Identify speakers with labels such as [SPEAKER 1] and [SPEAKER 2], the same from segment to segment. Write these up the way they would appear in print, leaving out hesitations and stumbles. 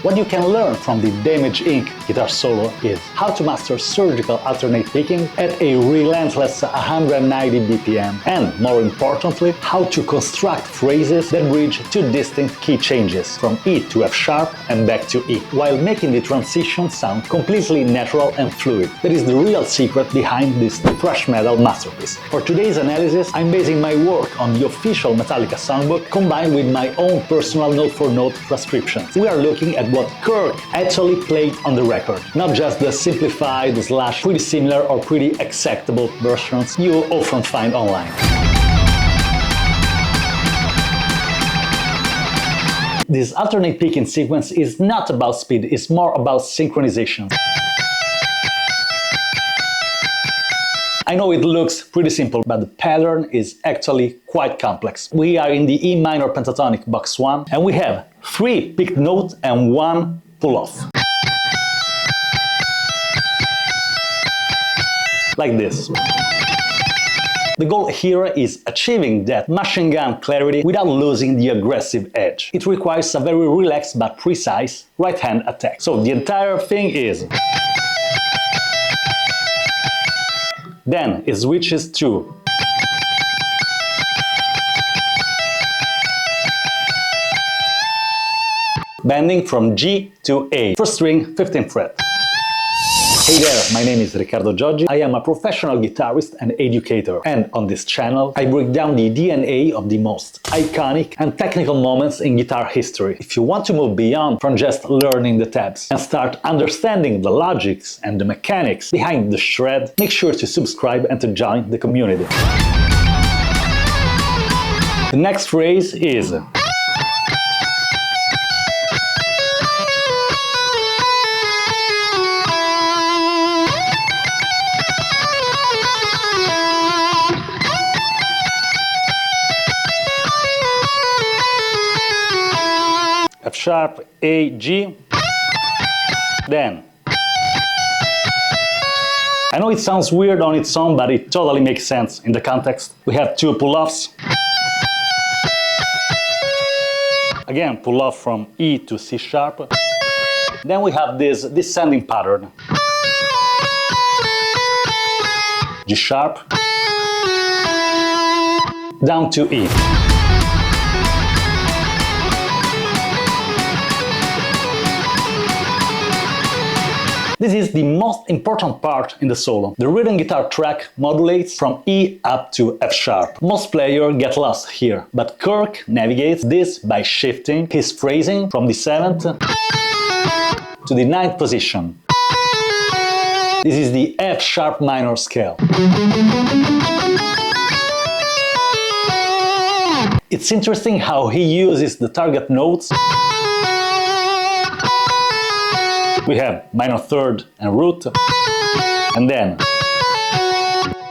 [SPEAKER 1] What you can learn from the Damage Inc. guitar solo is how to master surgical alternate picking at a relentless 190 BPM, and more importantly, how to construct phrases that bridge two distinct key changes from E to F sharp and back to E, while making the transition sound completely natural and fluid. That is the real secret behind this thrash metal masterpiece. For today's analysis, I'm basing my work on the official Metallica songbook combined with my own personal note-for-note transcriptions. We are looking at what Kirk actually played on the record, not just the simplified / pretty similar or pretty acceptable versions you often find online. This alternate picking sequence is not about speed, it's more about synchronization. I know it looks pretty simple, but the pattern is actually quite complex. We are in the E minor pentatonic box 1, and we have 3 picked notes and 1 pull-off. Like this. The goal here is achieving that machine gun clarity without losing the aggressive edge. It requires a very relaxed but precise right-hand attack. So the entire thing is... Then it switches to bending from G to A, first string, 15th fret. Hey there, my name is Riccardo Gioggi. I am a professional guitarist and educator, and on this channel I break down the DNA of the most iconic and technical moments in guitar history. If you want to move beyond from just learning the tabs and start understanding the logics and the mechanics behind the shred, make sure to subscribe and to join the community. The next phrase is F sharp, A, G, then. I know it sounds weird on its own, but it totally makes sense in the context. We have 2 pull-offs. Again, pull-off from E to C sharp. Then we have this descending pattern. G sharp, down to E. This is the most important part in the solo. The rhythm guitar track modulates from E up to F sharp. Most players get lost here, but Kirk navigates this by shifting his phrasing from the 7th to the 9th position. This is the F sharp minor scale. It's interesting how he uses the target notes. We have minor 3rd and root, and then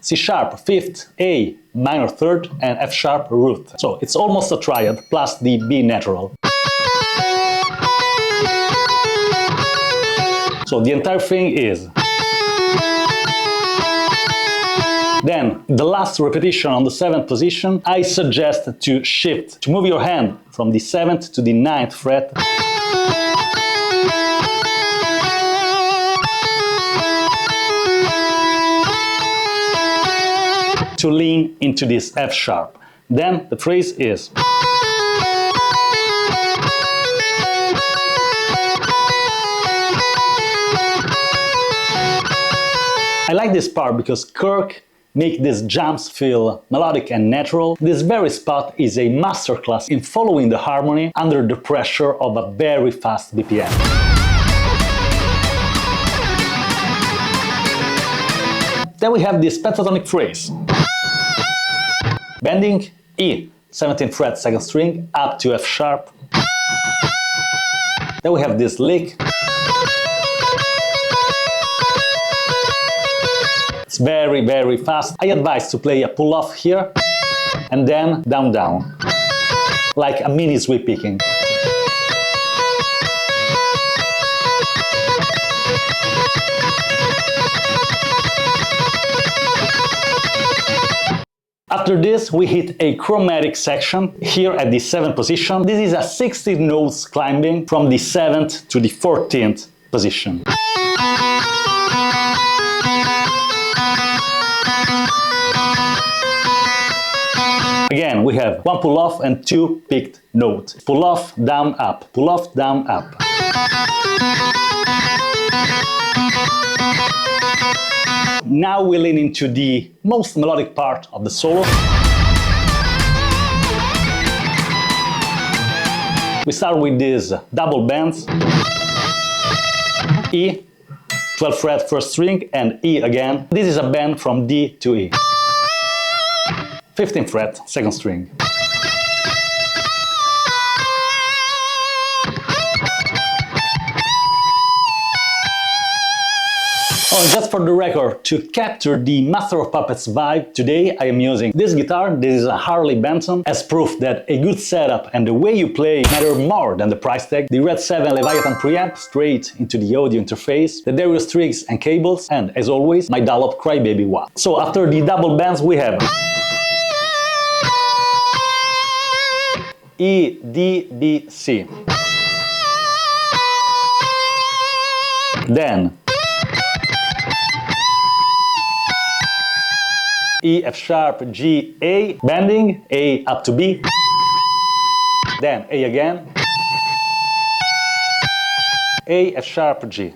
[SPEAKER 1] C sharp 5th, A, minor 3rd, and F sharp root. So it's almost a triad plus the B natural. So the entire thing is. Then, the last repetition on the 7th position, I suggest to shift, to move your hand from the 7th to the 9th fret. To lean into this F sharp. Then the phrase is I like this part because Kirk makes these jumps feel melodic and natural. This very spot is a masterclass in following the harmony under the pressure of a very fast BPM. Then we have this pentatonic phrase. Bending E, 17th fret, 2nd string, up to F sharp. Then we have this lick. It's very, very fast. I advise to play a pull-off here, and then down, down, like a mini sweep picking. After this, we hit a chromatic section here at the 7th position. This is a 16 notes climbing from the 7th to the 14th position. Again, we have one pull off and two picked notes. Pull off, down, up. Pull off, down, up. Now we lean into the most melodic part of the solo. We start with these double bends. E, 12th fret first string, and E again. This is a bend from D to E. 15th fret, second string. Oh, just for the record, to capture the Master of Puppets vibe, today I am using this guitar. This is a Harley Benton, as proof that a good setup and the way you play matter more than the price tag. The Red 7 Leviathan preamp straight into the audio interface, the Darius Tricks and cables, and as always, my Dunlop Crybaby wah. So after the double bends we have E, D, B, C. Then E, F sharp, G, A, bending, A up to B. Then A again. A, F sharp, G.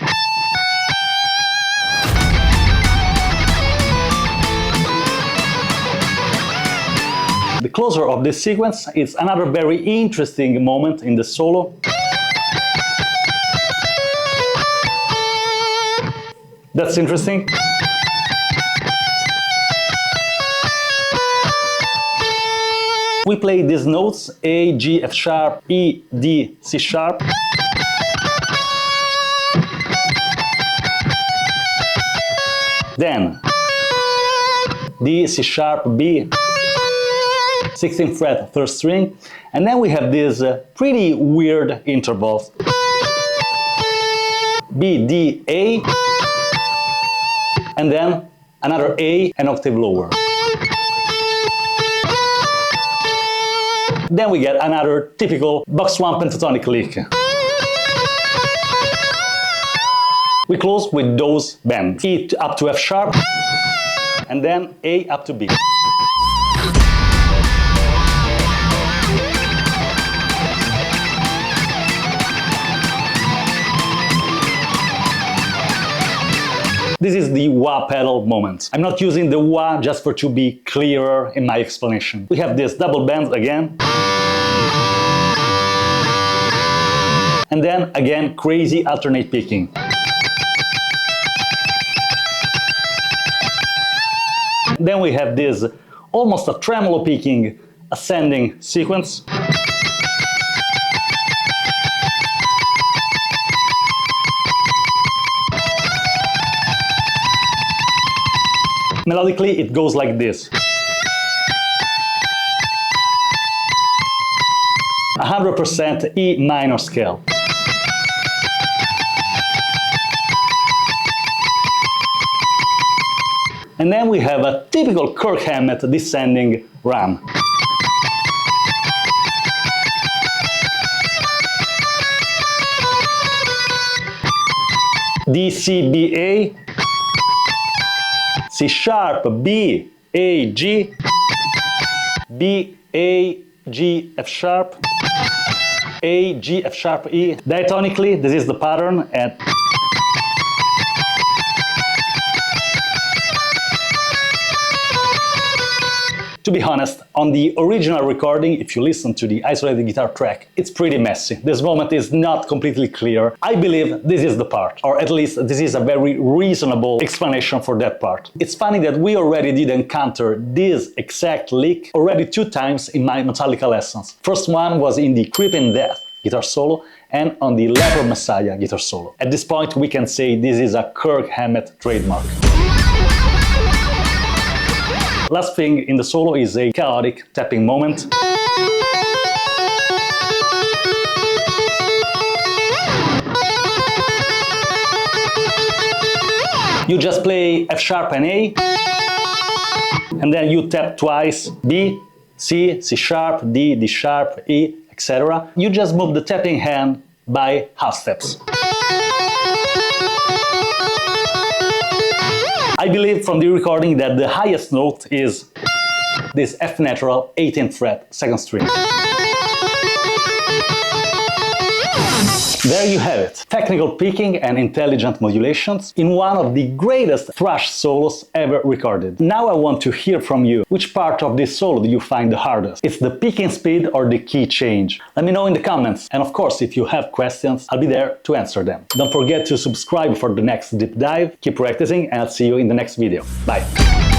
[SPEAKER 1] The closer of this sequence is another very interesting moment in the solo. That's interesting. We play these notes A, G, F sharp, E, D, C sharp. Then D, C sharp, B, 16th fret, third string, and then we have these pretty weird intervals. B, D, A, and then another A, an octave lower. Then we get another typical box 1 pentatonic lick. We close with those bends. E up to F sharp, and then A up to B. This is the wah pedal moment. I'm not using the wah just for to be clearer in my explanation. We have this double bend again. And then again crazy alternate picking. Then we have this almost a tremolo picking ascending sequence. Melodically, it goes like this. 100% E minor scale. And then we have a typical Kirk Hammett descending run. D, C, B, A, C sharp, B, A, G, B, A, G, F sharp, A, G, F sharp, E. Diatonically, this is the pattern, and to be honest, on the original recording, if you listen to the isolated guitar track, it's pretty messy. This moment is not completely clear. I believe this is the part, or at least this is a very reasonable explanation for that part. It's funny that we already did encounter this exact lick already 2 times in my Metallica lessons. First one was in the Creeping Death guitar solo and on the Leper Messiah guitar solo. At this point, we can say this is a Kirk Hammett trademark. Last thing in the solo is a chaotic tapping moment. You just play F sharp and A, and then you tap twice B, C, C sharp, D, D sharp, E, etc. You just move the tapping hand by half steps. I believe from the recording that the highest note is this F natural 18th fret, 2nd string. There you have it, technical picking and intelligent modulations in one of the greatest thrash solos ever recorded. Now I want to hear from you. Which part of this solo do you find the hardest? It's the picking speed or the key change? Let me know in the comments. And of course, if you have questions, I'll be there to answer them. Don't forget to subscribe for the next deep dive. Keep practicing and I'll see you in the next video. Bye!